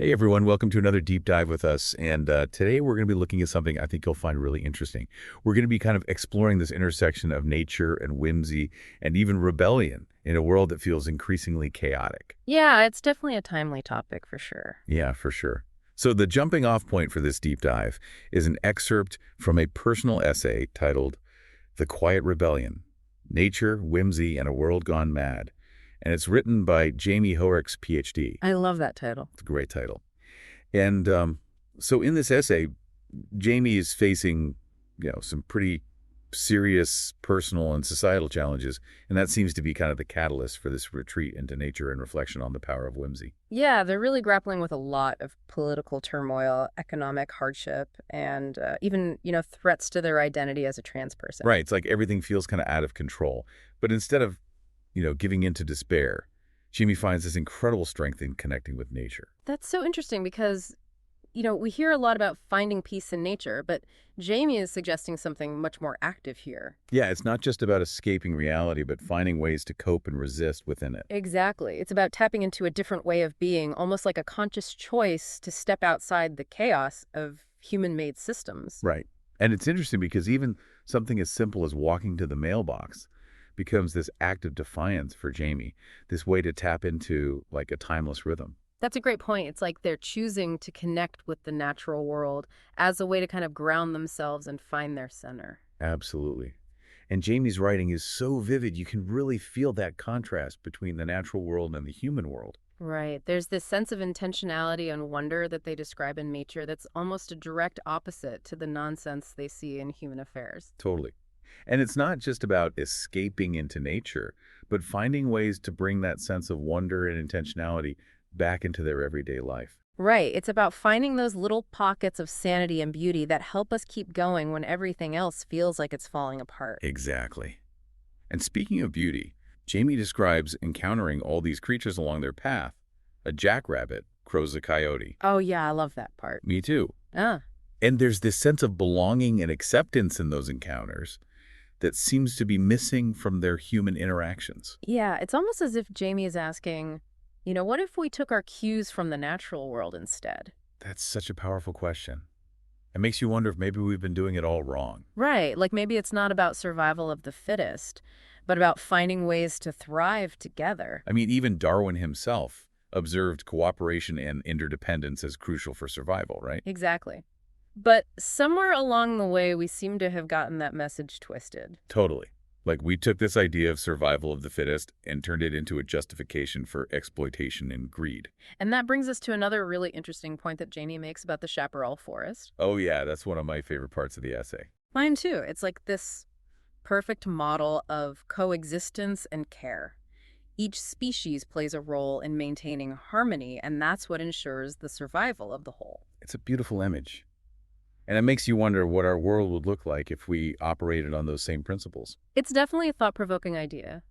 Hey everyone, welcome to another deep dive with us. And today we're going to be looking at something I think you'll find really interesting. We're going to be kind of exploring this intersection of nature and whimsy and even rebellion in a world that feels increasingly chaotic. Yeah, it's definitely a timely topic for sure. Yeah, for sure. So the jumping off point for this deep dive is an excerpt from a personal essay titled The Quiet Rebellion, Nature, Whimsy, and a World Gone Mad. And it's written by Jaime Hoerricks, PhD. I love that title. It's a great title. And so in this essay, Jamie is facing, some pretty serious personal and societal challenges, and that seems to be kind of the catalyst for this retreat into nature and reflection on the power of whimsy. Yeah, they're really grappling with a lot of political turmoil, economic hardship, and even, threats to their identity as a trans person. Right. It's like everything feels kind of out of control. But instead of, giving in to despair, Jamie finds this incredible strength in connecting with nature. That's so interesting because, we hear a lot about finding peace in nature, but Jamie is suggesting something much more active here. Yeah, it's not just about escaping reality, but finding ways to cope and resist within it. Exactly. It's about tapping into a different way of being, almost like a conscious choice to step outside the chaos of human-made systems. Right. And it's interesting because even something as simple as walking to the mailbox becomes this act of defiance for Jamie, this way to tap into like a timeless rhythm. That's a great point. It's like they're choosing to connect with the natural world as a way to kind of ground themselves and find their center. Absolutely. And Jamie's writing is so vivid, you can really feel that contrast between the natural world and the human world. Right. There's this sense of intentionality and wonder that they describe in nature that's almost a direct opposite to the nonsense they see in human affairs. Totally. And it's not just about escaping into nature, but finding ways to bring that sense of wonder and intentionality back into their everyday life. Right. It's about finding those little pockets of sanity and beauty that help us keep going when everything else feels like it's falling apart. Exactly. And speaking of beauty, Jamie describes encountering all these creatures along their path. A jackrabbit crows a coyote. Oh, yeah, I love that part. Me too. Ah. And there's this sense of belonging and acceptance in those encounters that seems to be missing from their human interactions. Yeah, it's almost as if Jamie is asking, what if we took our cues from the natural world instead? That's such a powerful question. It makes you wonder if maybe we've been doing it all wrong. Right, like maybe it's not about survival of the fittest, but about finding ways to thrive together. I mean, even Darwin himself observed cooperation and interdependence as crucial for survival, right? Exactly. But somewhere along the way, we seem to have gotten that message twisted. Totally. Like we took this idea of survival of the fittest and turned it into a justification for exploitation and greed. And that brings us to another really interesting point that Jamie makes about the chaparral forest. Oh yeah, that's one of my favorite parts of the essay. Mine too. It's like this perfect model of coexistence and care. Each species plays a role in maintaining harmony, and that's what ensures the survival of the whole. It's a beautiful image. And it makes you wonder what our world would look like if we operated on those same principles. It's definitely a thought-provoking idea.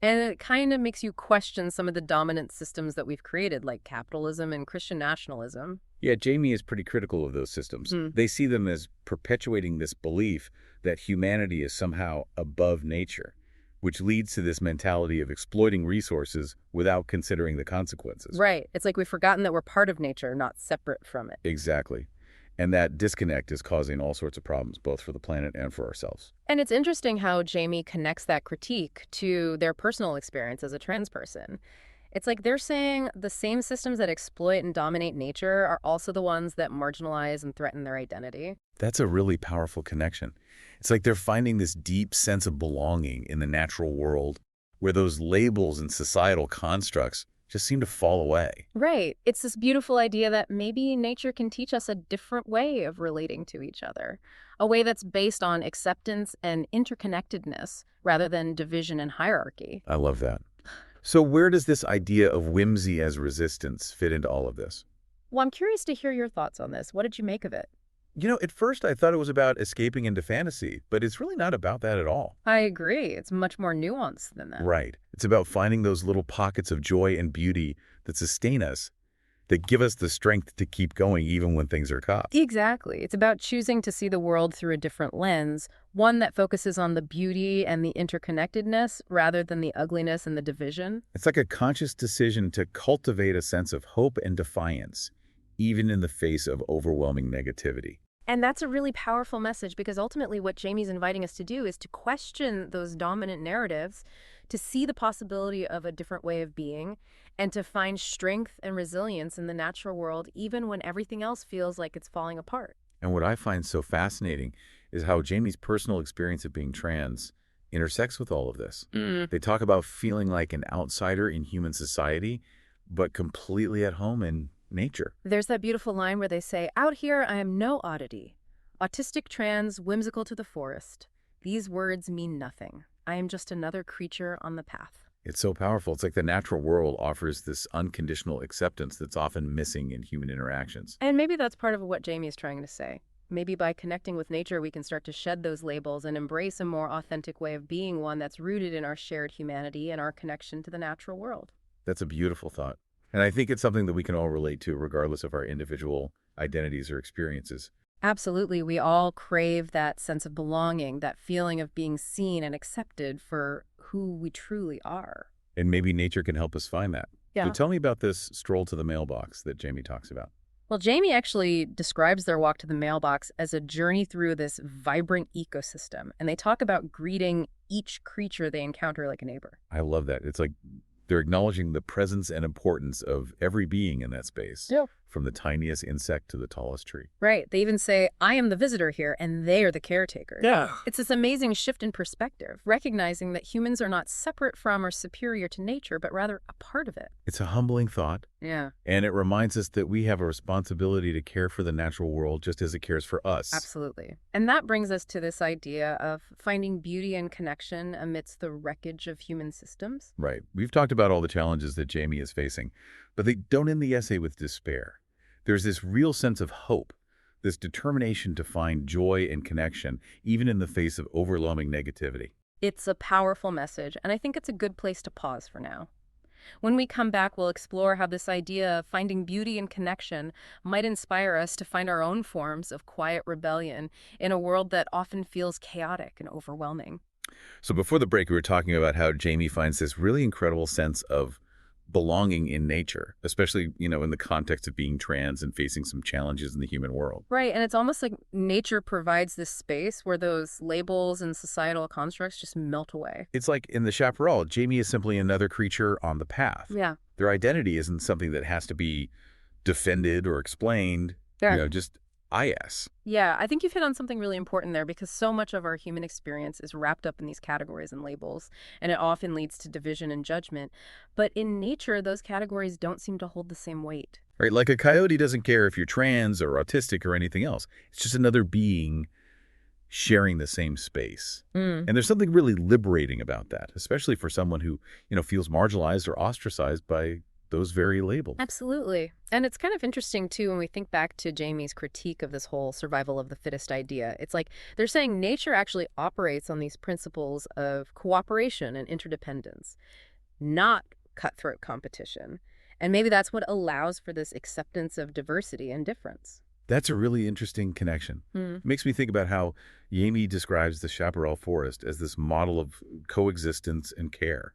And it kind of makes you question some of the dominant systems that we've created, like capitalism and Christian nationalism. Yeah, Jamie is pretty critical of those systems. They see them as perpetuating this belief that humanity is somehow above nature, which leads to this mentality of exploiting resources without considering the consequences. Right. It's like we've forgotten that we're part of nature, not separate from it. Exactly. And that disconnect is causing all sorts of problems, both for the planet and for ourselves. And it's interesting how Jamie connects that critique to their personal experience as a trans person. It's like they're saying the same systems that exploit and dominate nature are also the ones that marginalize and threaten their identity. That's a really powerful connection. It's like they're finding this deep sense of belonging in the natural world where those labels and societal constructs just seem to fall away. Right. It's this beautiful idea that maybe nature can teach us a different way of relating to each other, a way that's based on acceptance and interconnectedness rather than division and hierarchy. I love that. So where does this idea of whimsy as resistance fit into all of this? Well, I'm curious to hear your thoughts on this. What did you make of it? At first I thought it was about escaping into fantasy, but it's really not about that at all. I agree. It's much more nuanced than that. Right. It's about finding those little pockets of joy and beauty that sustain us, that give us the strength to keep going even when things are tough. Exactly. It's about choosing to see the world through a different lens, one that focuses on the beauty and the interconnectedness rather than the ugliness and the division. It's like a conscious decision to cultivate a sense of hope and defiance, even in the face of overwhelming negativity. And that's a really powerful message because ultimately what Jamie's inviting us to do is to question those dominant narratives, to see the possibility of a different way of being, and to find strength and resilience in the natural world even when everything else feels like it's falling apart. And what I find so fascinating is how Jamie's personal experience of being trans intersects with all of this. They talk about feeling like an outsider in human society, but completely at home in nature. There's that beautiful line where they say, "Out here, I am no oddity. Autistic, trans, whimsical to the forest. These words mean nothing. I am just another creature on the path." It's so powerful. It's like the natural world offers this unconditional acceptance that's often missing in human interactions. And maybe that's part of what Jamie is trying to say. Maybe by connecting with nature, we can start to shed those labels and embrace a more authentic way of being, one that's rooted in our shared humanity and our connection to the natural world. That's a beautiful thought. And I think it's something that we can all relate to regardless of our individual identities or experiences. Absolutely. We all crave that sense of belonging, that feeling of being seen and accepted for who we truly are. And maybe nature can help us find that. Yeah. So tell me about this stroll to the mailbox that Jamie talks about. Well, Jamie actually describes their walk to the mailbox as a journey through this vibrant ecosystem. And they talk about greeting each creature they encounter like a neighbor. I love that. It's like they're acknowledging the presence and importance of every being in that space, Yeah. from the tiniest insect to the tallest tree. Right. They even say, "I am the visitor here, and they are the caretakers." Yeah. It's this amazing shift in perspective, recognizing that humans are not separate from or superior to nature, but rather a part of it. It's a humbling thought, Yeah, and it reminds us that we have a responsibility to care for the natural world just as it cares for us. absolutely. And that brings us to this idea of finding beauty and connection amidst the wreckage of human systems. Right. We've talked about all the challenges that Jamie is facing, but they don't end the essay with despair. There's this real sense of hope, this determination to find joy and connection, even in the face of overwhelming negativity. It's a powerful message, and I think it's a good place to pause for now. When we come back, we'll explore how this idea of finding beauty and connection might inspire us to find our own forms of quiet rebellion in a world that often feels chaotic and overwhelming. So before the break, we were talking about how Jamie finds this really incredible sense of belonging in nature, especially, in the context of being trans and facing some challenges in the human world. Right, and it's almost like nature provides this space where those labels and societal constructs just melt away. It's like in The Chaparral, Jamie is simply another creature on the path. Yeah. Their identity isn't something that has to be defended or explained, Yeah. just IS. Yeah, I think you've hit on something really important there because so much of our human experience is wrapped up in these categories and labels, and it often leads to division and judgment. But in nature, those categories don't seem to hold the same weight. Right? Like a coyote doesn't care if you're trans or autistic or anything else. It's just another being sharing the same space. And there's something really liberating about that, especially for someone who, feels marginalized or ostracized by those very labels. Absolutely. And it's kind of interesting, too, when we think back to Jamie's critique of this whole survival of the fittest idea. It's like they're saying nature actually operates on these principles of cooperation and interdependence, not cutthroat competition. And maybe that's what allows for this acceptance of diversity and difference. That's a really interesting connection. It makes me think about how Jamie describes the chaparral forest as this model of coexistence and care.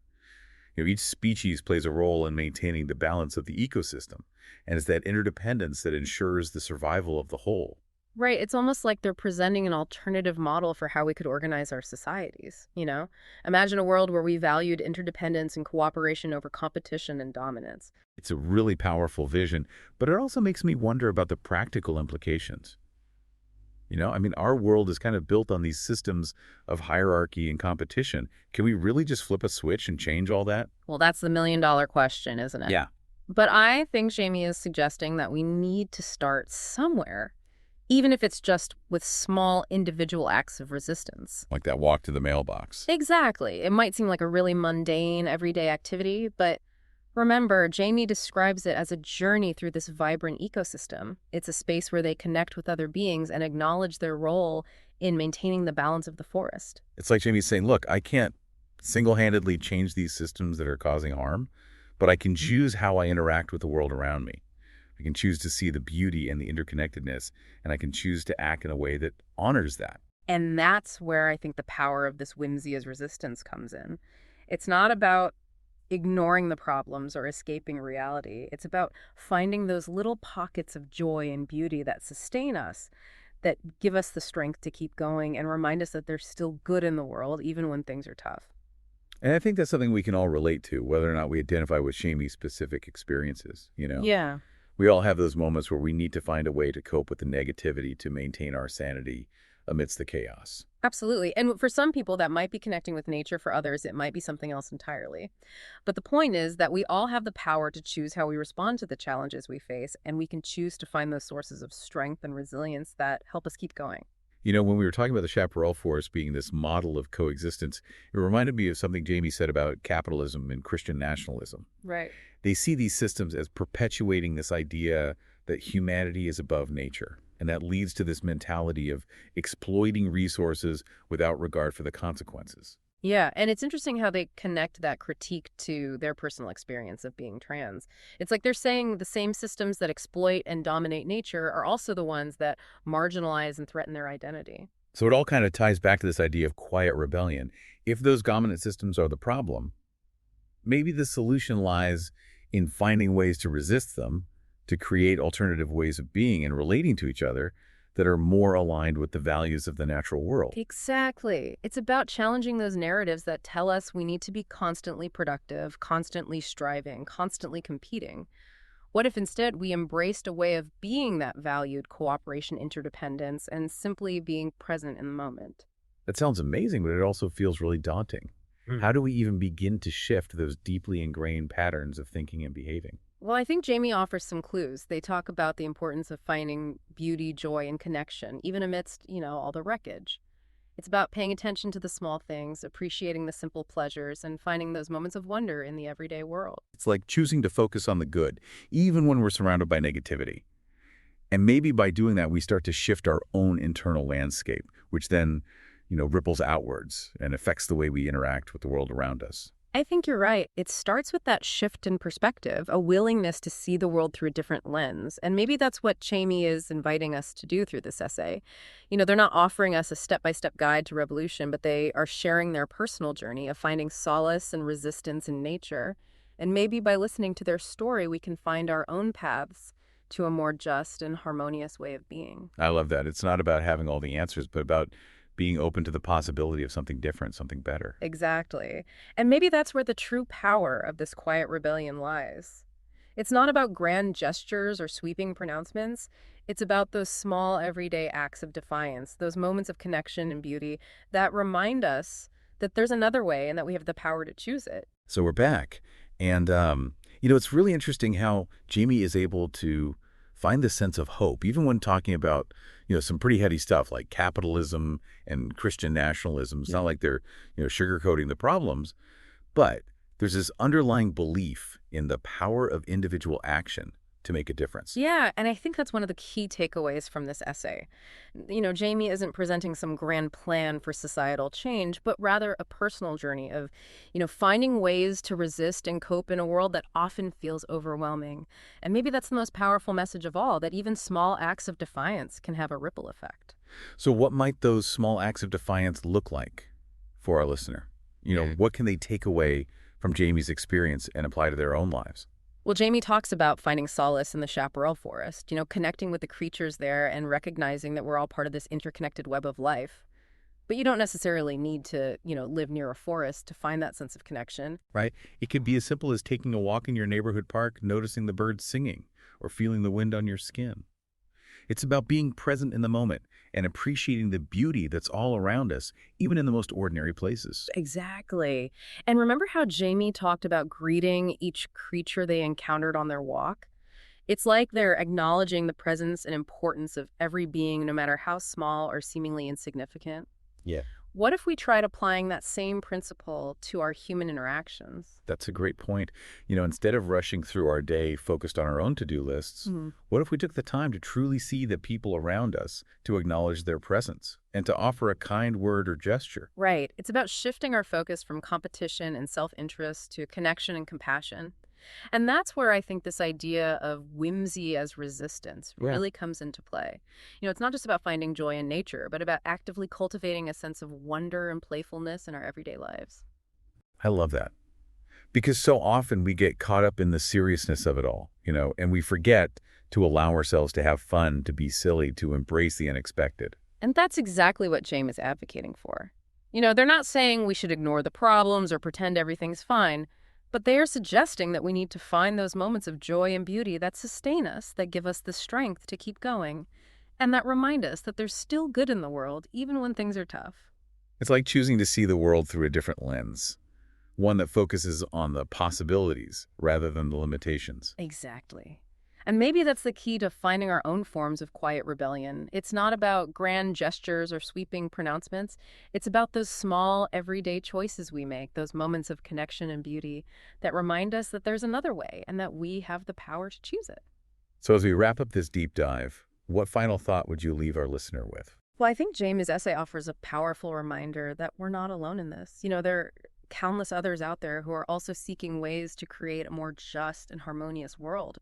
Each species plays a role in maintaining the balance of the ecosystem, and it's that interdependence that ensures the survival of the whole. Right. It's almost like they're presenting an alternative model for how we could organize our societies, Imagine a world where we valued interdependence and cooperation over competition and dominance. It's a really powerful vision, but it also makes me wonder about the practical implications. Our world is kind of built on these systems of hierarchy and competition. Can we really just flip a switch and change all that? Well, that's the million-dollar question, isn't it? Yeah. But I think Jamie is suggesting that we need to start somewhere, even if it's just with small individual acts of resistance. Like that walk to the mailbox. Exactly. It might seem like a really mundane, everyday activity, but remember, Jamie describes it as a journey through this vibrant ecosystem. It's a space where they connect with other beings and acknowledge their role in maintaining the balance of the forest. It's like Jamie's saying, look, I can't single-handedly change these systems that are causing harm, but I can choose how I interact with the world around me. I can choose to see the beauty and the interconnectedness, and I can choose to act in a way that honors that. And that's where I think the power of this whimsy as resistance comes in. It's not about ignoring the problems or escaping reality. It's about finding those little pockets of joy and beauty that sustain us, that give us the strength to keep going and remind us that there's still good in the world, even when things are tough. And I think that's something we can all relate to, whether or not we identify with Shamey's specific experiences. Yeah. We all have those moments where we need to find a way to cope with the negativity to maintain our sanity amidst the chaos. Absolutely. And for some people, that might be connecting with nature. For others, it might be something else entirely. But the point is that we all have the power to choose how we respond to the challenges we face, and we can choose to find those sources of strength and resilience that help us keep going. When we were talking about the chaparral forest being this model of coexistence, it reminded me of something Jamie said about capitalism and Christian nationalism. Right. They see these systems as perpetuating this idea that humanity is above nature. And that leads to this mentality of exploiting resources without regard for the consequences. Yeah, and it's interesting how they connect that critique to their personal experience of being trans. It's like they're saying the same systems that exploit and dominate nature are also the ones that marginalize and threaten their identity. So it all kind of ties back to this idea of quiet rebellion. If those dominant systems are the problem, maybe the solution lies in finding ways to resist them, to create alternative ways of being and relating to each other that are more aligned with the values of the natural world. Exactly. It's about challenging those narratives that tell us we need to be constantly productive, constantly striving, constantly competing. What if instead we embraced a way of being that valued cooperation, interdependence, and simply being present in the moment? That sounds amazing, but it also feels really daunting. How do we even begin to shift those deeply ingrained patterns of thinking and behaving? Well, I think Jamie offers some clues. They talk about the importance of finding beauty, joy, and connection, even amidst, all the wreckage. It's about paying attention to the small things, appreciating the simple pleasures, and finding those moments of wonder in the everyday world. It's like choosing to focus on the good, even when we're surrounded by negativity. And maybe by doing that, we start to shift our own internal landscape, which then, ripples outwards and affects the way we interact with the world around us. I think you're right. It starts with that shift in perspective, a willingness to see the world through a different lens. And maybe that's what Jamie is inviting us to do through this essay. They're not offering us a step-by-step guide to revolution, but they are sharing their personal journey of finding solace and resistance in nature. And maybe by listening to their story, we can find our own paths to a more just and harmonious way of being. I love that. It's not about having all the answers, but about being open to the possibility of something different, something better. Exactly. And maybe that's where the true power of this quiet rebellion lies. It's not about grand gestures or sweeping pronouncements. It's about those small, everyday acts of defiance, those moments of connection and beauty that remind us that there's another way and that we have the power to choose it. So we're back. And, it's really interesting how Jamie is able to find this sense of hope, even when talking about, some pretty heady stuff like capitalism and Christian nationalism. It's not like they're, sugarcoating the problems, but there's this underlying belief in the power of individual action to make a difference. Yeah, and I think that's one of the key takeaways from this essay. Jamie isn't presenting some grand plan for societal change, but rather a personal journey of, finding ways to resist and cope in a world that often feels overwhelming. And maybe that's the most powerful message of all, that even small acts of defiance can have a ripple effect. So what might those small acts of defiance look like for our listener? What can they take away from Jamie's experience and apply to their own lives? Well, Jamie talks about finding solace in the chaparral forest, connecting with the creatures there and recognizing that we're all part of this interconnected web of life. But you don't necessarily need to, live near a forest to find that sense of connection. Right? It could be as simple as taking a walk in your neighborhood park, noticing the birds singing, or feeling the wind on your skin. It's about being present in the moment and appreciating the beauty that's all around us, even in the most ordinary places. Exactly. And remember how Jamie talked about greeting each creature they encountered on their walk? It's like they're acknowledging the presence and importance of every being, no matter how small or seemingly insignificant. Yeah. What if we tried applying that same principle to our human interactions? That's a great point. Instead of rushing through our day focused on our own to-do lists, what if we took the time to truly see the people around us, to acknowledge their presence, and to offer a kind word or gesture? Right. It's about shifting our focus from competition and self-interest to connection and compassion. And that's where I think this idea of whimsy as resistance really comes into play. It's not just about finding joy in nature, but about actively cultivating a sense of wonder and playfulness in our everyday lives. I love that. Because so often we get caught up in the seriousness of it all, and we forget to allow ourselves to have fun, to be silly, to embrace the unexpected. And that's exactly what James is advocating for. They're not saying we should ignore the problems or pretend everything's fine, but they are suggesting that we need to find those moments of joy and beauty that sustain us, that give us the strength to keep going, and that remind us that there's still good in the world, even when things are tough. It's like choosing to see the world through a different lens, one that focuses on the possibilities rather than the limitations. Exactly. And maybe that's the key to finding our own forms of quiet rebellion. It's not about grand gestures or sweeping pronouncements. It's about those small, everyday choices we make, those moments of connection and beauty that remind us that there's another way and that we have the power to choose it. So as we wrap up this deep dive, what final thought would you leave our listener with? Well, I think James' essay offers a powerful reminder that we're not alone in this. There are countless others out there who are also seeking ways to create a more just and harmonious world.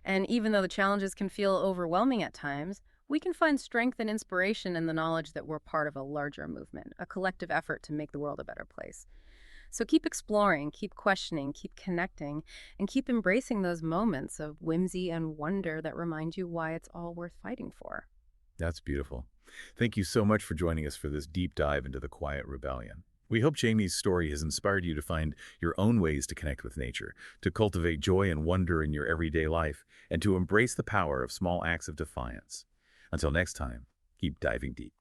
And even though the challenges can feel overwhelming at times, we can find strength and inspiration in the knowledge that we're part of a larger movement, a collective effort to make the world a better place. So keep exploring, keep questioning, keep connecting, and keep embracing those moments of whimsy and wonder that remind you why it's all worth fighting for. That's beautiful. Thank you so much for joining us for this deep dive into the quiet rebellion. We hope Jamie's story has inspired you to find your own ways to connect with nature, to cultivate joy and wonder in your everyday life, and to embrace the power of small acts of defiance. Until next time, keep diving deep.